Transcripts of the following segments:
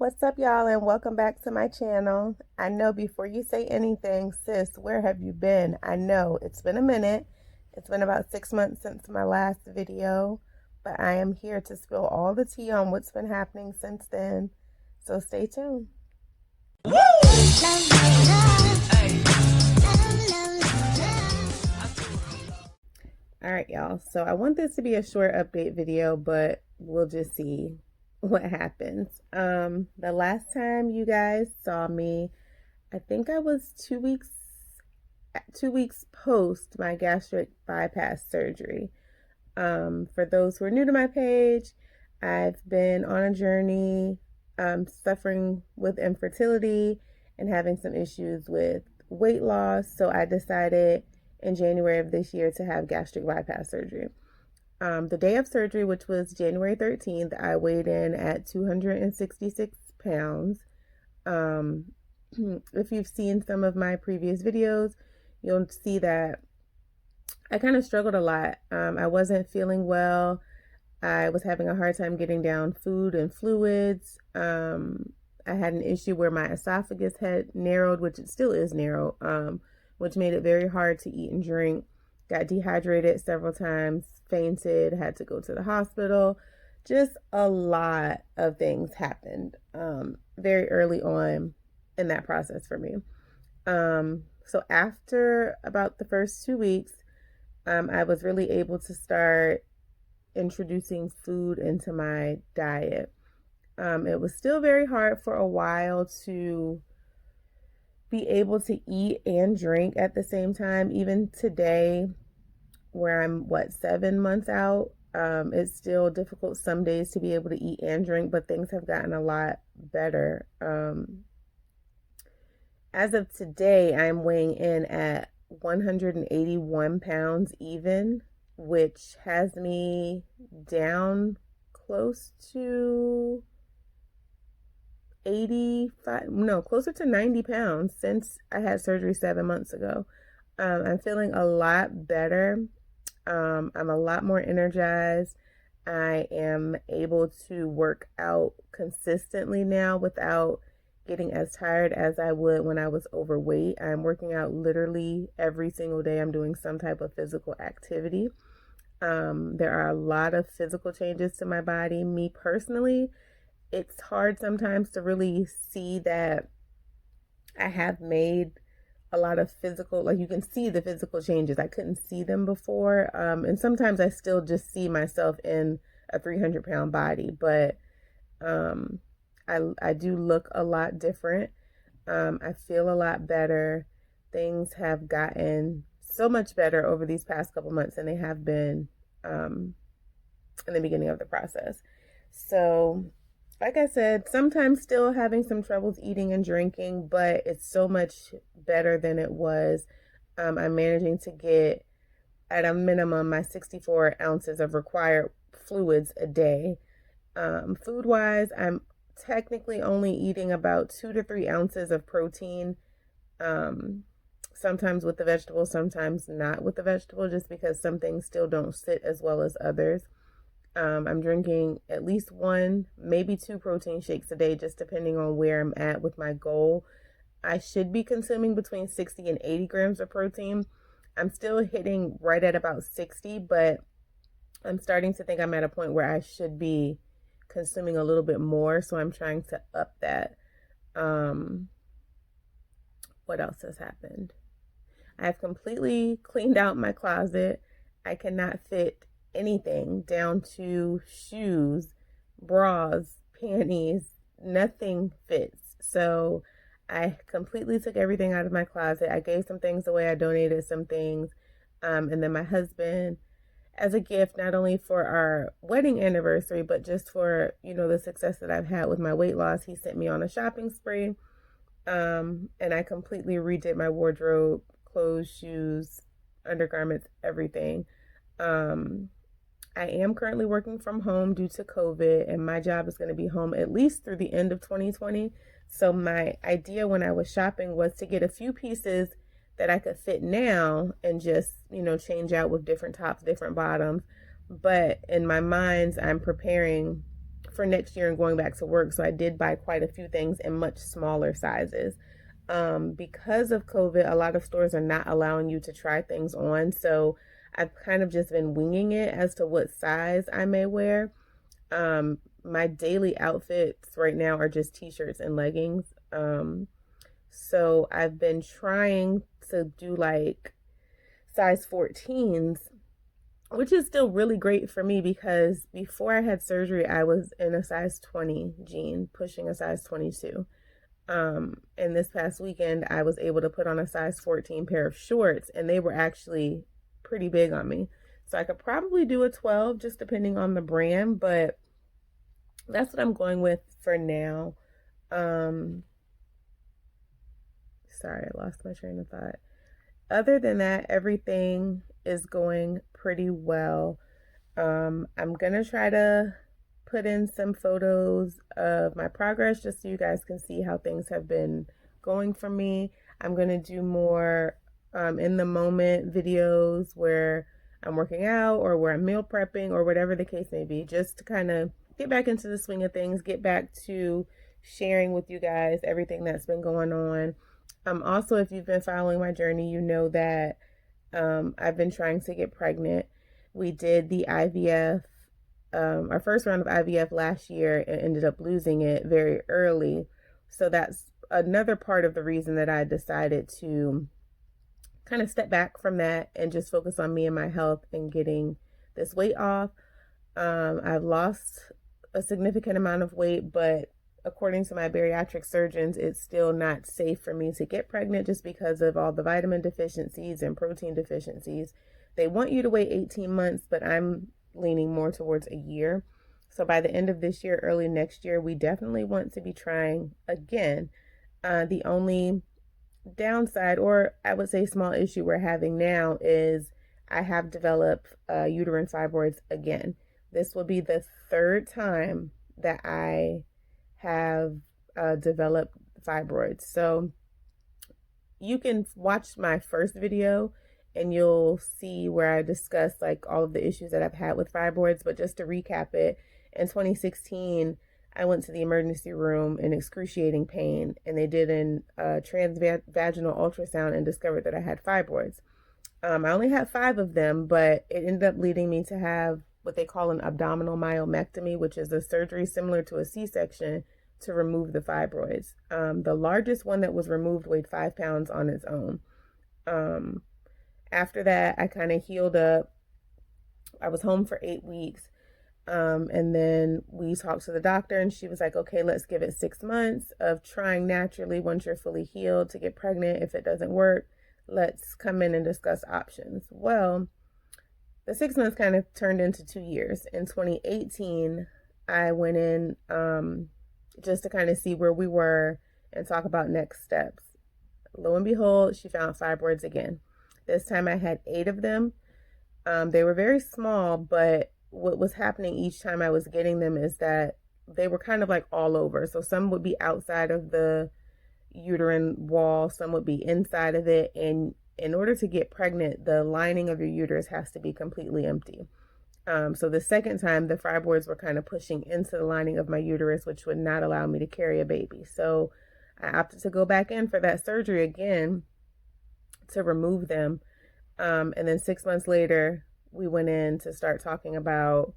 What's up, y'all, and welcome back to my channel. I know before you say anything, sis, where have you been? I know it's been a minute. It's been about 6 months since my last video, but I am here to spill all the tea on what's been happening since then. So stay tuned. Woo! All right, y'all. So I want this to be a short update video, but we'll just see what happens. The last time you guys saw me, I think I was 2 weeks post my gastric bypass surgery. For those who are new to my page, I've been on a journey, suffering with infertility and having some issues with weight loss. So I decided in January of this year to have gastric bypass surgery. The day of surgery, which was January 13th, I weighed in at 266 pounds. If you've seen some of my previous videos, you'll see that I kind of struggled a lot. I wasn't feeling well. I was having a hard time getting down food and fluids. I had an issue where my esophagus had narrowed, which it still is narrow, which made it very hard to eat and drink. Got dehydrated several times, fainted, had to go to the hospital. Just a lot of things happened very early on in that process for me. So after about the first 2 weeks, I was really able to start introducing food into my diet. It was still very hard for a while to be able to eat and drink at the same time. Even today, where I'm 7 months out, it's still difficult some days to be able to eat and drink, but things have gotten a lot better. As of today, I'm weighing in at 181 pounds even, which has me down close to closer to 90 pounds since I had surgery 7 months ago. I'm feeling a lot better. I'm a lot more energized. I am able to work out consistently now without getting as tired as I would when I was overweight. I'm working out literally every single day. I'm doing some type of physical activity. There are a lot of physical changes to my body. Me personally, it's hard sometimes to really see that I have made a lot of physical, like you can see the physical changes. I couldn't see them before. And sometimes I still just see myself in a 300-pound body, but I do look a lot different. I feel a lot better. Things have gotten so much better over these past couple months than they have been in the beginning of the process. So, like I said, sometimes still having some troubles eating and drinking, but it's so much better than it was. I'm managing to get, at a minimum, my 64 ounces of required fluids a day. Food-wise, I'm technically only eating about 2 to 3 ounces of protein, sometimes with the vegetable, sometimes not with the vegetable, just because some things still don't sit as well as others. I'm drinking at least 1, maybe 2 protein shakes a day, just depending on where I'm at with my goal. I should be consuming between 60 and 80 grams of protein. I'm still hitting right at about 60, but I'm starting to think I'm at a point where I should be consuming a little bit more, so I'm trying to up that. What else has happened? I've completely cleaned out my closet. I cannot fit anything down to shoes, bras, panties. Nothing fits. So I completely took everything out of my closet. I gave some things away. I donated some things. And then my husband, as a gift, not only for our wedding anniversary, but just for, the success that I've had with my weight loss, he sent me on a shopping spree. And I completely redid my wardrobe, clothes, shoes, undergarments, everything. I am currently working from home due to COVID, and my job is going to be home at least through the end of 2020. So my idea when I was shopping was to get a few pieces that I could fit now and just, change out with different tops, different bottoms. But in my mind, I'm preparing for next year and going back to work. So I did buy quite a few things in much smaller sizes. Because of COVID, a lot of stores are not allowing you to try things on. So I've kind of just been winging it as to what size I may wear. My daily outfits right now are just t-shirts and leggings. So I've been trying to do like size 14s, which is still really great for me because before I had surgery, I was in a size 20 jean, pushing a size 22. And this past weekend, I was able to put on a size 14 pair of shorts, and they were actually pretty big on me. So I could probably do a 12, just depending on the brand, but that's what I'm going with for now. Sorry, I lost my train of thought. Other than that, everything is going pretty well. I'm gonna try to put in some photos of my progress just so you guys can see how things have been going for me. I'm gonna do more in the moment videos where I'm working out or where I'm meal prepping or whatever the case may be, just to kind of get back into the swing of things, get back to sharing with you guys everything that's been going on. Also, if you've been following my journey, you know that I've been trying to get pregnant. We did the IVF, our first round of IVF last year, and ended up losing it very early. So that's another part of the reason that I decided to kind of step back from that and just focus on me and my health and getting this weight off. I've lost a significant amount of weight, but according to my bariatric surgeons, it's still not safe for me to get pregnant just because of all the vitamin deficiencies and protein deficiencies. They want you to wait 18 months, but I'm leaning more towards a year. So by the end of this year, early next year, we definitely want to be trying again. The only downside, or I would say small issue we're having now, is I have developed uterine fibroids again. This will be the third time that I have developed fibroids. So you can watch my first video and you'll see where I discuss like all of the issues that I've had with fibroids. But just to recap it, in 2016, I went to the emergency room in excruciating pain, and they did a transvaginal ultrasound and discovered that I had fibroids. I only had 5 of them, but it ended up leading me to have what they call an abdominal myomectomy, which is a surgery similar to a C-section to remove the fibroids. The largest one that was removed weighed 5 pounds on its own. After that, I kind of healed up. I was home for 8 weeks. And then we talked to the doctor, and she was like, okay, let's give it 6 months of trying naturally once you're fully healed to get pregnant. If it doesn't work, let's come in and discuss options. Well, the 6 months kind of turned into 2 years. In 2018, I went in just to kind of see where we were and talk about next steps. Lo and behold, she found fibroids again. This time I had 8 of them. They were very small, but what was happening each time I was getting them is that they were kind of like all over. So some would be outside of the uterine wall, some would be inside of it. And in order to get pregnant, the lining of your uterus has to be completely empty. So the second time, the fibroids were kind of pushing into the lining of my uterus, which would not allow me to carry a baby. So I opted to go back in for that surgery again to remove them. And then 6 months later, we went in to start talking about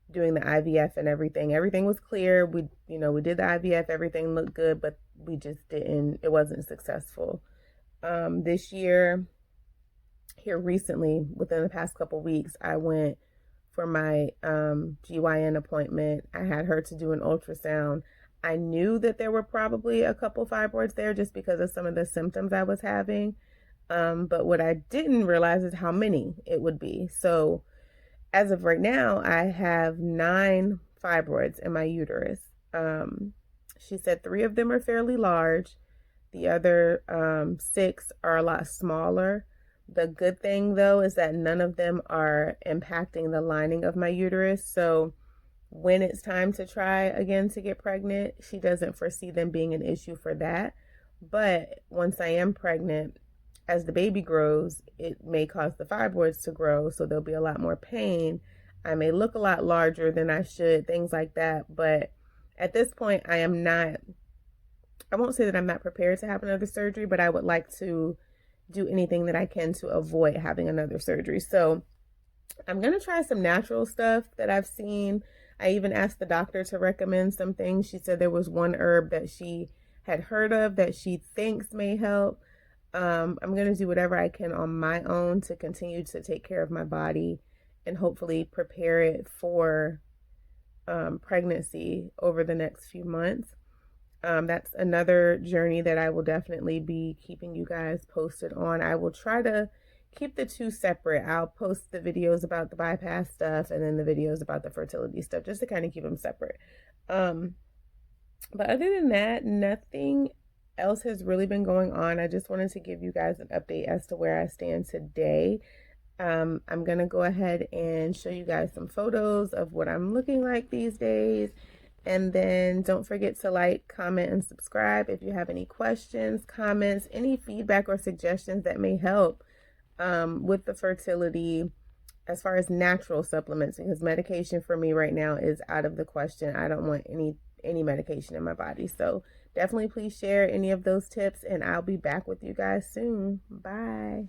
doing the IVF and everything. Everything was clear. We did the IVF, everything looked good, but we just it wasn't successful. This year, here recently, within the past couple weeks, I went for my GYN appointment. I had her to do an ultrasound. I knew that there were probably a couple fibroids there just because of some of the symptoms I was having. But what I didn't realize is how many it would be. So as of right now, I have 9 fibroids in my uterus. She said 3 of them are fairly large. The other 6 are a lot smaller. The good thing, though, is that none of them are impacting the lining of my uterus. So when it's time to try again to get pregnant, she doesn't foresee them being an issue for that. But once I am pregnant, as the baby grows, it may cause the fibroids to grow, so there'll be a lot more pain. I may look a lot larger than I should, things like that. But at this point, I won't say that I'm not prepared to have another surgery, but I would like to do anything that I can to avoid having another surgery. So I'm going to try some natural stuff that I've seen. I even asked the doctor to recommend some things. She said there was one herb that she had heard of that she thinks may help. I'm going to do whatever I can on my own to continue to take care of my body and hopefully prepare it for pregnancy over the next few months. That's another journey that I will definitely be keeping you guys posted on. I will try to keep the two separate. I'll post the videos about the bypass stuff and then the videos about the fertility stuff, just to kind of keep them separate. But other than that, nothing else has really been going on. I just wanted to give you guys an update as to where I stand today. I'm going to go ahead and show you guys some photos of what I'm looking like these days. And then don't forget to like, comment, and subscribe if you have any questions, comments, any feedback or suggestions that may help with the fertility as far as natural supplements, because medication for me right now is out of the question. I don't want any medication in my body. So definitely please share any of those tips, and I'll be back with you guys soon. Bye.